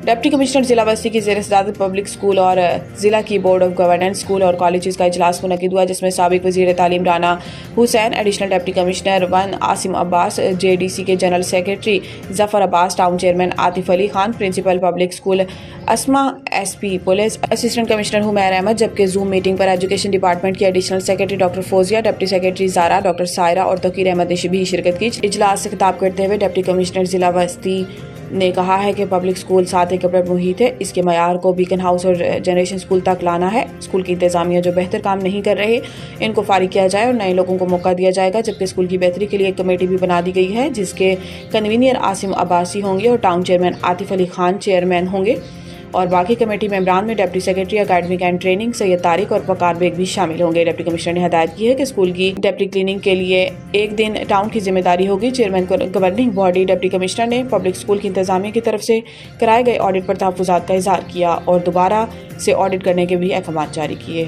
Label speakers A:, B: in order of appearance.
A: Deputy commissioner जिला बस्ती की ज़ेर सदारत पब्लिक स्कूल और ज़िला की बोर्ड ऑफ गवर्नेंस स्कूल और कॉलेजेस का इजलास मुनक़िद हुआ, जिसमें साबिक़ वज़ीर तालीम Rana Hussain, additional deputy commissioner 1 Asim Abbas, JDC के general secretary Zafar Abbas, town chairman Atif Ali Khan, principal public school Asma, SP police, assistant commissioner Humair Ahmed, जबकि जूम मीटिंग पर एजुकेशन डिपार्टमेंट की additional secretary doctor Fozia, deputy secretary Zara, doctor Saira और तौकीर अहमद ने भी शिरकत की। इजलास से खिताब करते हुए डिप्टी कमिश्नर जिला बस्ती ने कहा है कि पब्लिक स्कूल साथ एक कपड़े मुहित है, इसके मयार को बीकन हाउस और जनरेशन स्कूल तक लाना है। स्कूल की इंतजामिया जो बेहतर काम नहीं कर रहे, इनको फारिग किया जाए और नए लोगों को मौका दिया जाएगा, जबकि स्कूल की बेहतरी के लिए एक कमेटी भी बना दी गई है, जिसके कन्वीनियर आसिम अब्बासी होंगे और town chairman Atif Ali Khan chairman होंगे और बाकी कमेटी मेंबरान में deputy secretary academic and training Syed Tariq और वकार बेग भी शामिल होंगे। डिप्टी कमिश्नर ने हदायत की है कि स्कूल की डिप्टी क्लीनिंग के लिए एक दिन टाउन की जिम्मेदारी होगी। Chairman governing body deputy commissioner ने पब्लिक स्कूल की इंतजामिया की तरफ से कराए गए ऑडिट पर तहफ़्फ़ुज़ात का इज़हार किया और दोबारा से ऑडिट करने के भी अहकाम जारी किए।